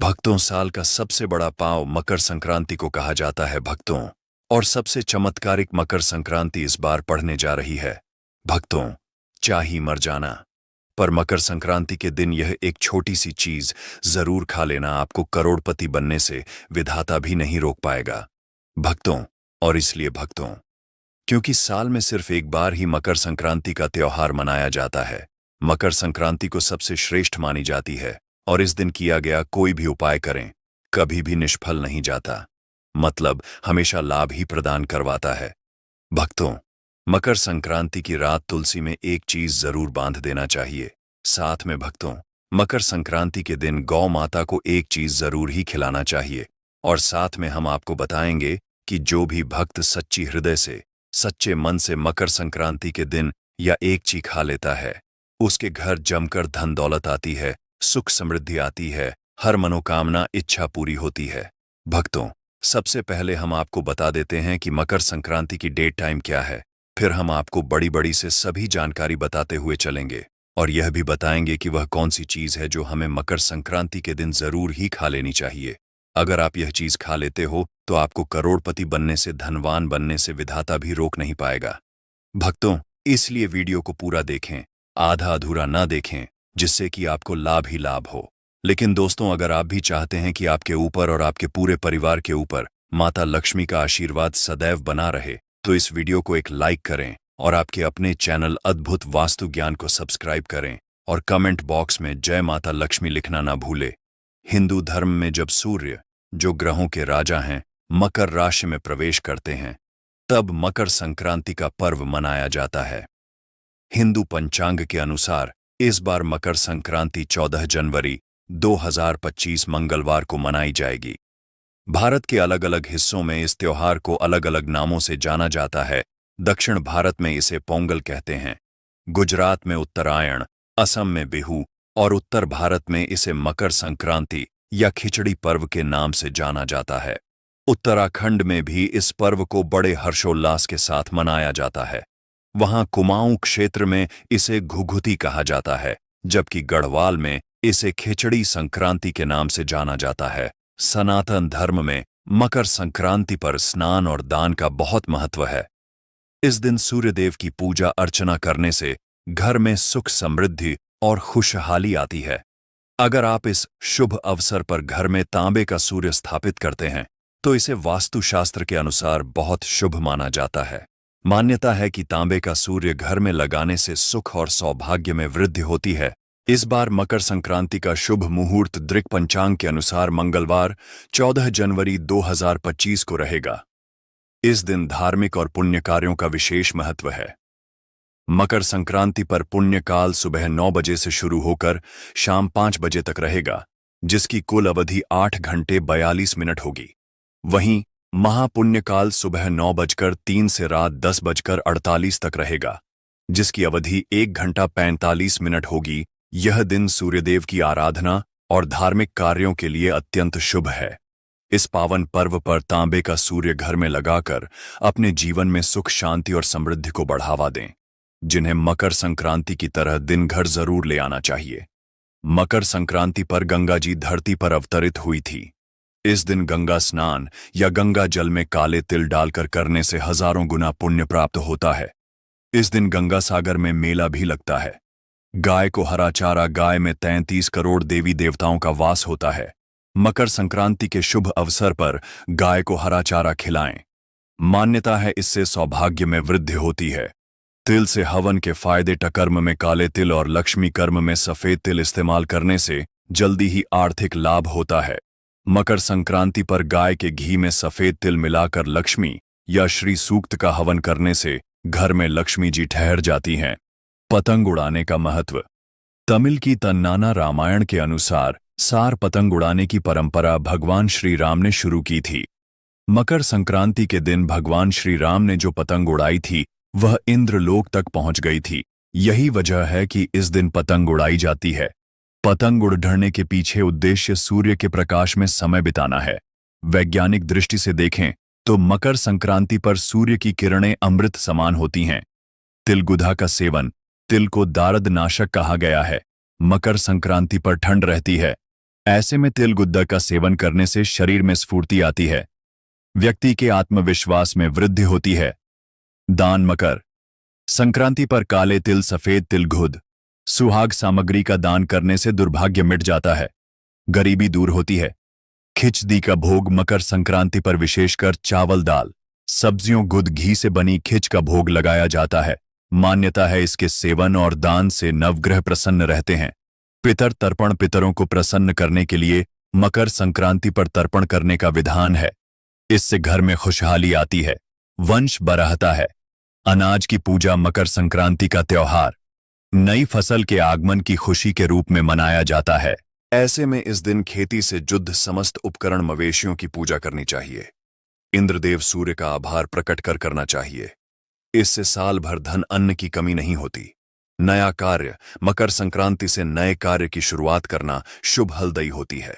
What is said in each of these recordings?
भक्तों, साल का सबसे बड़ा पांव मकर संक्रांति को कहा जाता है भक्तों। और सबसे चमत्कारिक मकर संक्रांति इस बार पढ़ने जा रही है भक्तों। चाही मर जाना, पर मकर संक्रांति के दिन यह एक छोटी सी चीज जरूर खा लेना आपको करोड़पति बनने से विधाता भी नहीं रोक पाएगा भक्तों। और इसलिए भक्तों, क्योंकि साल में सिर्फ एक बार ही मकर संक्रांति का त्योहार मनाया जाता है। मकर संक्रांति को सबसे श्रेष्ठ मानी जाती है और इस दिन किया गया कोई भी उपाय करें कभी भी निष्फल नहीं जाता, मतलब हमेशा लाभ ही प्रदान करवाता है भक्तों। मकर संक्रांति की रात तुलसी में एक चीज जरूर बांध देना चाहिए। साथ में भक्तों, मकर संक्रांति के दिन गौ माता को एक चीज जरूर ही खिलाना चाहिए। और साथ में हम आपको बताएंगे कि जो भी भक्त सच्ची हृदय से सच्चे मन से मकर संक्रांति के दिन या एक चीज खा लेता है, उसके घर जमकर धन दौलत आती है, सुख समृद्धि आती है, हर मनोकामना इच्छा पूरी होती है भक्तों। सबसे पहले हम आपको बता देते हैं कि मकर संक्रांति की डेट टाइम क्या है, फिर हम आपको बड़ी बड़ी से सभी जानकारी बताते हुए चलेंगे और यह भी बताएंगे कि वह कौन सी चीज है जो हमें मकर संक्रांति के दिन जरूर ही खा लेनी चाहिए। अगर आप यह चीज खा लेते हो तो आपको करोड़पति बनने से, धनवान बनने से विधाता भी रोक नहीं पाएगा भक्तों। इसलिए वीडियो को पूरा देखें, आधा अधूरा ना देखें, जिससे कि आपको लाभ ही लाभ हो। लेकिन दोस्तों, अगर आप भी चाहते हैं कि आपके ऊपर और आपके पूरे परिवार के ऊपर माता लक्ष्मी का आशीर्वाद सदैव बना रहे, तो इस वीडियो को एक लाइक करें और आपके अपने चैनल अद्भुत वास्तु ज्ञान को सब्सक्राइब करें और कमेंट बॉक्स में जय माता लक्ष्मी लिखना ना भूले। हिंदू धर्म में जब सूर्य, जो ग्रहों के राजा हैं, मकर राशि में प्रवेश करते हैं, तब मकर संक्रांति का पर्व मनाया जाता है। हिंदू पंचांग के अनुसार इस बार मकर संक्रांति 14 जनवरी 2025 मंगलवार को मनाई जाएगी। भारत के अलग अलग हिस्सों में इस त्योहार को अलग अलग नामों से जाना जाता है। दक्षिण भारत में इसे पोंगल कहते हैं, गुजरात में उत्तरायण, असम में बिहू और उत्तर भारत में इसे मकर संक्रांति या खिचड़ी पर्व के नाम से जाना जाता है। उत्तराखंड में भी इस पर्व को बड़े हर्षोल्लास के साथ मनाया जाता है। वहां कुमाऊं क्षेत्र में इसे घुघुती कहा जाता है, जबकि गढ़वाल में इसे खिचड़ी संक्रांति के नाम से जाना जाता है। सनातन धर्म में मकर संक्रांति पर स्नान और दान का बहुत महत्व है। इस दिन सूर्यदेव की पूजा अर्चना करने से घर में सुख समृद्धि और खुशहाली आती है। अगर आप इस शुभ अवसर पर घर में तांबे का सूर्य स्थापित करते हैं तो इसे वास्तुशास्त्र के अनुसार बहुत शुभ माना जाता है। मान्यता है कि तांबे का सूर्य घर में लगाने से सुख और सौभाग्य में वृद्धि होती है। इस बार मकर संक्रांति का शुभ मुहूर्त दृक पंचांग के अनुसार मंगलवार 14 जनवरी 2025 को रहेगा। इस दिन धार्मिक और पुण्य कार्यों का विशेष महत्व है। मकर संक्रांति पर पुण्य काल सुबह 9 बजे से शुरू होकर शाम 5 बजे तक रहेगा, जिसकी कुल अवधि 8 घंटे 42 मिनट होगी। वहीं महापुण्य काल सुबह 9:03 से रात 10:48 तक रहेगा, जिसकी अवधि 1 घंटा 45 मिनट होगी। यह दिन सूर्यदेव की आराधना और धार्मिक कार्यों के लिए अत्यंत शुभ है। इस पावन पर्व पर तांबे का सूर्य घर में लगाकर अपने जीवन में सुख, शांति और समृद्धि को बढ़ावा दें, जिन्हें मकर संक्रांति की तरह दिन घर जरूर ले आना चाहिए। मकर संक्रांति पर गंगा जी धरती पर अवतरित हुई थी। इस दिन गंगा स्नान या गंगा जल में काले तिल डालकर करने से हजारों गुना पुण्य प्राप्त होता है। इस दिन गंगा सागर में मेला भी लगता है। गाय को हरा चारा, गाय में 33 करोड़ देवी देवताओं का वास होता है। मकर संक्रांति के शुभ अवसर पर गाय को हरा चारा खिलाएं। मान्यता है इससे सौभाग्य में वृद्धि होती है। तिल से हवन के फायदे: टकर्म में काले तिल और लक्ष्मी कर्म में सफेद तिल इस्तेमाल करने से जल्दी ही आर्थिक लाभ होता है। मकर संक्रांति पर गाय के घी में सफेद तिल मिलाकर लक्ष्मी या श्री सूक्त का हवन करने से घर में लक्ष्मी जी ठहर जाती हैं। पतंग उड़ाने का महत्व: तमिल की तन्नाना रामायण के अनुसार सार पतंग उड़ाने की परंपरा भगवान श्री राम ने शुरू की थी। मकर संक्रांति के दिन भगवान श्री राम ने जो पतंग उड़ाई थी वह इंद्रलोक तक पहुंच गई थी। यही वजह है कि इस दिन पतंग उड़ाई जाती है। पतंग उड़ने के पीछे उद्देश्य सूर्य के प्रकाश में समय बिताना है। वैज्ञानिक दृष्टि से देखें तो मकर संक्रांति पर सूर्य की किरणें अमृत समान होती हैं। तिलगुधा का सेवन: तिल को दारद नाशक कहा गया है। मकर संक्रांति पर ठंड रहती है, ऐसे में तिल गुद्दा का सेवन करने से शरीर में स्फूर्ति आती है, व्यक्ति के आत्मविश्वास में वृद्धि होती है। दान मकर संक्रांति पर काले तिल, सफेद तिल, घुद, सुहाग सामग्री का दान करने से दुर्भाग्य मिट जाता है, गरीबी दूर होती है। खिचड़ी का भोग मकर संक्रांति पर विशेषकर चावल, दाल, सब्जियों, गुद, घी से बनी खिच का भोग लगाया जाता है। मान्यता है इसके सेवन और दान से नवग्रह प्रसन्न रहते हैं। पितर तर्पण पितरों को प्रसन्न करने के लिए मकर संक्रांति पर तर्पण करने का विधान है। इससे घर में खुशहाली आती है, वंश बढ़ता है। अनाज की पूजा मकर संक्रांति का त्योहार नई फसल के आगमन की खुशी के रूप में मनाया जाता है। ऐसे में इस दिन खेती से जुड़ समस्त उपकरण, मवेशियों की पूजा करनी चाहिए। इंद्रदेव सूर्य का आभार प्रकट कर करना चाहिए। इससे साल भर धन अन्न की कमी नहीं होती। नया कार्य मकर संक्रांति से नए कार्य की शुरुआत करना शुभ फलदायी होती है।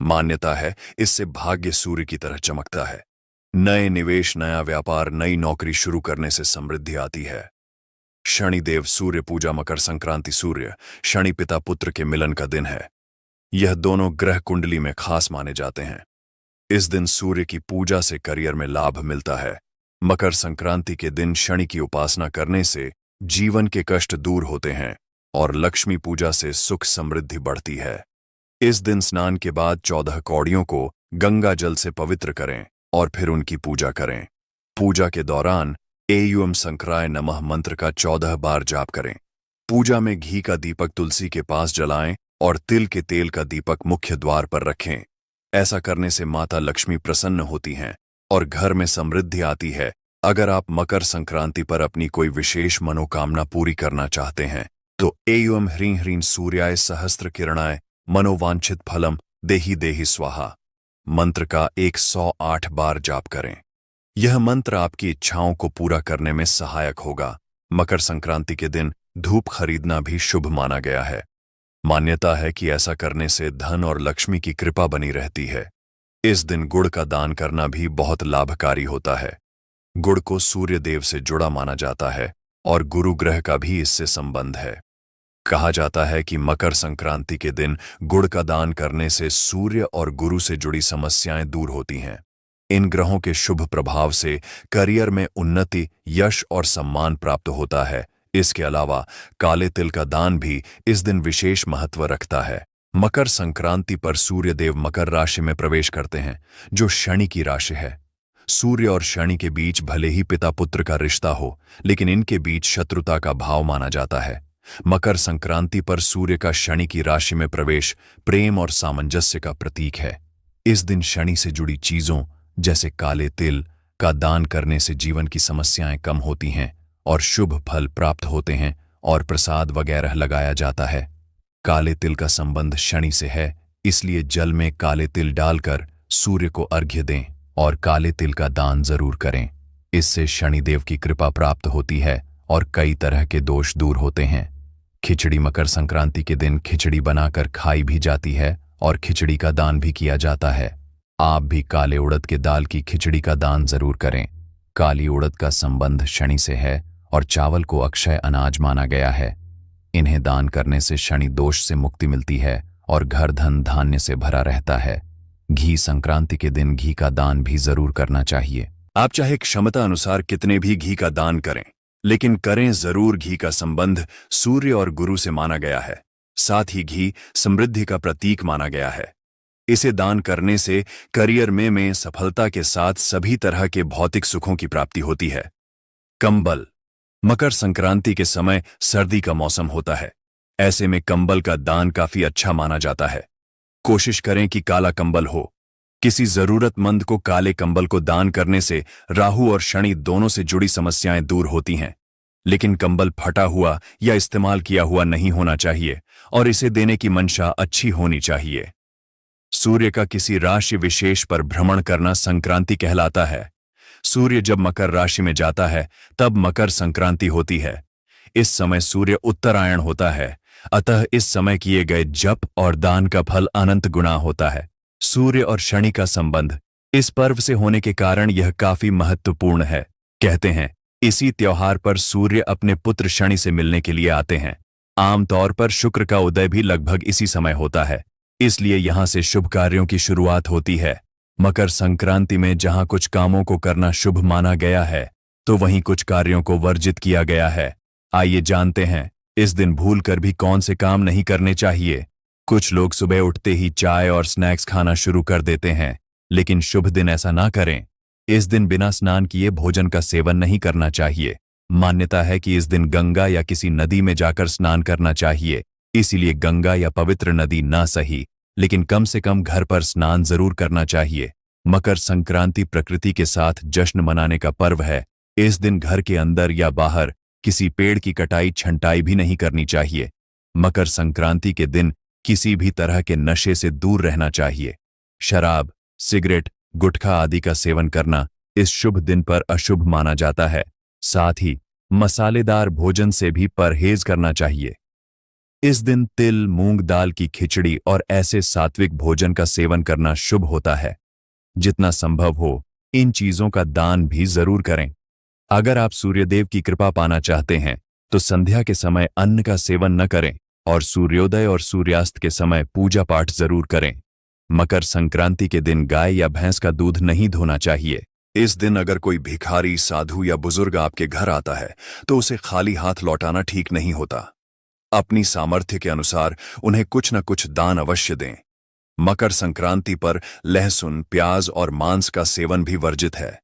मान्यता है इससे भाग्य सूर्य की तरह चमकता है। नए निवेश, नया व्यापार, नई नौकरी शुरू करने से समृद्धि आती है। शनिदेव सूर्य पूजा मकर संक्रांति सूर्य शनि पिता पुत्र के मिलन का दिन है। यह दोनों ग्रह कुंडली में खास माने जाते हैं। इस दिन सूर्य की पूजा से करियर में लाभ मिलता है। मकर संक्रांति के दिन शनि की उपासना करने से जीवन के कष्ट दूर होते हैं और लक्ष्मी पूजा से सुख समृद्धि बढ़ती है। इस दिन स्नान के बाद 14 कौड़ियों को गंगा जल से पवित्र करें और फिर उनकी पूजा करें। पूजा के दौरान एयुम संक्राय नमः मंत्र का 14 बार जाप करें। पूजा में घी का दीपक तुलसी के पास जलाएं और तिल के तेल का दीपक मुख्य द्वार पर रखें। ऐसा करने से माता लक्ष्मी प्रसन्न होती हैं और घर में समृद्धि आती है। अगर आप मकर संक्रांति पर अपनी कोई विशेष मनोकामना पूरी करना चाहते हैं तो एयुम ह्रीं ह्रीं सूर्याय सहस्त्र किरणाय मनोवांछित फलम देहि देहि स्वाहा मंत्र का 108 बार जाप करें। यह मंत्र आपकी इच्छाओं को पूरा करने में सहायक होगा। मकर संक्रांति के दिन धूप खरीदना भी शुभ माना गया है। मान्यता है कि ऐसा करने से धन और लक्ष्मी की कृपा बनी रहती है। इस दिन गुड़ का दान करना भी बहुत लाभकारी होता है। गुड़ को सूर्य देव से जुड़ा माना जाता है और गुरु ग्रह का भी इससे संबंध है। कहा जाता है कि मकर संक्रांति के दिन गुड़ का दान करने से सूर्य और गुरु से जुड़ी समस्याएं दूर होती हैं। इन ग्रहों के शुभ प्रभाव से करियर में उन्नति, यश और सम्मान प्राप्त होता है। इसके अलावा काले तिल का दान भी इस दिन विशेष महत्व रखता है। मकर संक्रांति पर सूर्य देव मकर राशि में प्रवेश करते हैं, जो शनि की राशि है। सूर्य और शनि के बीच भले ही पिता पुत्र का रिश्ता हो, लेकिन इनके बीच शत्रुता का भाव माना जाता है। मकर संक्रांति पर सूर्य का शनि की राशि में प्रवेश प्रेम और सामंजस्य का प्रतीक है। इस दिन शनि से जुड़ी चीजों जैसे काले तिल का दान करने से जीवन की समस्याएं कम होती हैं और शुभ फल प्राप्त होते हैं और प्रसाद वगैरह लगाया जाता है। काले तिल का संबंध शनि से है, इसलिए जल में काले तिल डालकर सूर्य को अर्घ्य दें और काले तिल का दान जरूर करें। इससे शनिदेव की कृपा प्राप्त होती है और कई तरह के दोष दूर होते हैं। खिचड़ी मकर संक्रांति के दिन खिचड़ी बनाकर खाई भी जाती है और खिचड़ी का दान भी किया जाता है। आप भी काले उड़द के दाल की खिचड़ी का दान जरूर करें। काली उड़द का संबंध शनि से है और चावल को अक्षय अनाज माना गया है। इन्हें दान करने से शनि दोष से मुक्ति मिलती है और घर धन धान्य से भरा रहता है। घी संक्रांति के दिन घी का दान भी जरूर करना चाहिए। आप चाहे क्षमता अनुसार कितने भी घी का दान करें, लेकिन करें जरूर। घी का संबंध सूर्य और गुरु से माना गया है। साथ ही घी समृद्धि का प्रतीक माना गया है। इसे दान करने से करियर में सफलता के साथ सभी तरह के भौतिक सुखों की प्राप्ति होती है। कंबल मकर संक्रांति के समय सर्दी का मौसम होता है। ऐसे में कंबल का दान काफी अच्छा माना जाता है। कोशिश करें कि काला कंबल हो। किसी जरूरतमंद को काले कंबल को दान करने से राहु और शनि दोनों से जुड़ी समस्याएं दूर होती हैं। लेकिन कंबल फटा हुआ या इस्तेमाल किया हुआ नहीं होना चाहिए और इसे देने की मंशा अच्छी होनी चाहिए। सूर्य का किसी राशि विशेष पर भ्रमण करना संक्रांति कहलाता है। सूर्य जब मकर राशि में जाता है तब मकर संक्रांति होती है। इस समय सूर्य उत्तरायण होता है, अतः इस समय किए गए जप और दान का फल अनंत गुना होता है। सूर्य और शनि का संबंध इस पर्व से होने के कारण यह काफी महत्वपूर्ण है। कहते हैं इसी त्योहार पर सूर्य अपने पुत्र शनि से मिलने के लिए आते हैं। आमतौर पर शुक्र का उदय भी लगभग इसी समय होता है। इसलिए यहां से शुभ कार्यों की शुरुआत होती है। मकर संक्रांति में जहां कुछ कामों को करना शुभ माना गया है, तो वहीं कुछ कार्यों को वर्जित किया गया है। आइए जानते हैं, इस दिन भूलकर भी कौन से काम नहीं करने चाहिए। कुछ लोग सुबह उठते ही चाय और स्नैक्स खाना शुरू कर देते हैं, लेकिन शुभ दिन ऐसा ना करें। इस दिन बिना स्नान किए भोजन का सेवन नहीं करना चाहिए। मान्यता है कि इस दिन गंगा या किसी नदी में जाकर स्नान करना चाहिए। इसीलिए गंगा या पवित्र नदी ना सही, लेकिन कम से कम घर पर स्नान जरूर करना चाहिए। मकर संक्रांति प्रकृति के साथ जश्न मनाने का पर्व है। इस दिन घर के अंदर या बाहर किसी पेड़ की कटाई छंटाई भी नहीं करनी चाहिए। मकर संक्रांति के दिन किसी भी तरह के नशे से दूर रहना चाहिए। शराब, सिगरेट, गुटखा आदि का सेवन करना इस शुभ दिन पर अशुभ माना जाता है। साथ ही मसालेदार भोजन से भी परहेज करना चाहिए। इस दिन तिल, मूंग दाल की खिचड़ी और ऐसे सात्विक भोजन का सेवन करना शुभ होता है। जितना संभव हो इन चीजों का दान भी जरूर करें। अगर आप सूर्यदेव की कृपा पाना चाहते हैं तो संध्या के समय अन्न का सेवन न करें और सूर्योदय और सूर्यास्त के समय पूजा पाठ जरूर करें। मकर संक्रांति के दिन गाय या भैंस का दूध नहीं धोना चाहिए। इस दिन अगर कोई भिखारी, साधु या बुजुर्ग आपके घर आता है तो उसे खाली हाथ लौटाना ठीक नहीं होता। अपनी सामर्थ्य के अनुसार उन्हें कुछ न कुछ दान अवश्य दें। मकर संक्रांति पर लहसुन, प्याज और मांस का सेवन भी वर्जित है।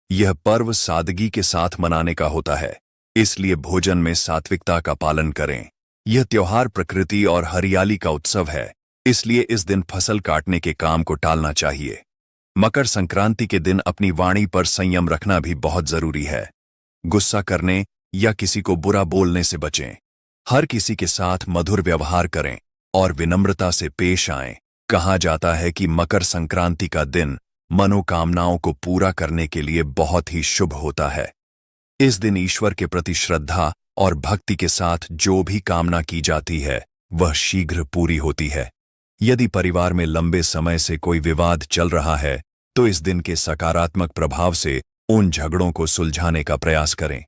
यह पर्व सादगी के साथ मनाने का होता है, इसलिए भोजन में सात्विकता का पालन करें। यह त्योहार प्रकृति और हरियाली का उत्सव है, इसलिए इस दिन फसल काटने के काम को टालना चाहिए। मकर संक्रांति के दिन अपनी वाणी पर संयम रखना भी बहुत जरूरी है। गुस्सा करने या किसी को बुरा बोलने से बचें। हर किसी के साथ मधुर व्यवहार करें और विनम्रता से पेश आएं। कहा जाता है कि मकर संक्रांति का दिन मनोकामनाओं को पूरा करने के लिए बहुत ही शुभ होता है। इस दिन ईश्वर के प्रति श्रद्धा और भक्ति के साथ जो भी कामना की जाती है वह शीघ्र पूरी होती है। यदि परिवार में लंबे समय से कोई विवाद चल रहा है तो इस दिन के सकारात्मक प्रभाव से उन झगड़ों को सुलझाने का प्रयास करें।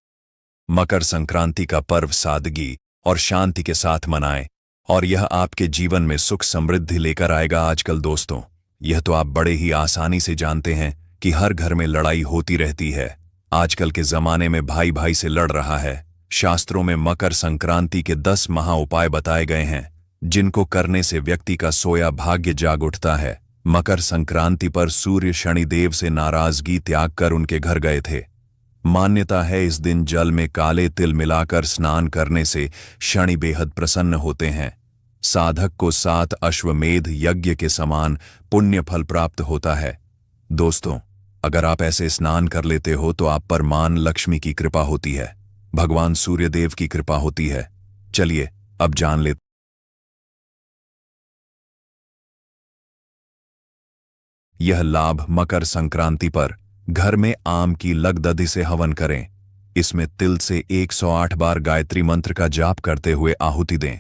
मकर संक्रांति का पर्व सादगी और शांति के साथ मनाएं और यह आपके जीवन में सुख समृद्धि लेकर आएगा। आजकल दोस्तों, यह तो आप बड़े ही आसानी से जानते हैं कि हर घर में लड़ाई होती रहती है। आजकल के जमाने में भाई भाई से लड़ रहा है। शास्त्रों में मकर संक्रांति के 10 महा उपाय बताए गए हैं, जिनको करने से व्यक्ति का सोया भाग्य जाग उठता है। मकर संक्रांति पर सूर्य शनिदेव से नाराजगी त्याग कर उनके घर गए थे। मान्यता है इस दिन जल में काले तिल मिलाकर स्नान करने से शनि बेहद प्रसन्न होते हैं। साधक को 7 अश्वमेध यज्ञ के समान पुण्य फल प्राप्त होता है। दोस्तों, अगर आप ऐसे स्नान कर लेते हो तो आप पर मां लक्ष्मी की कृपा होती है, भगवान सूर्यदेव की कृपा होती है। चलिए अब जान लेते यह लाभ। मकर संक्रांति पर घर में आम की लगददी से हवन करें। इसमें तिल से 108 बार गायत्री मंत्र का जाप करते हुए आहुति दें।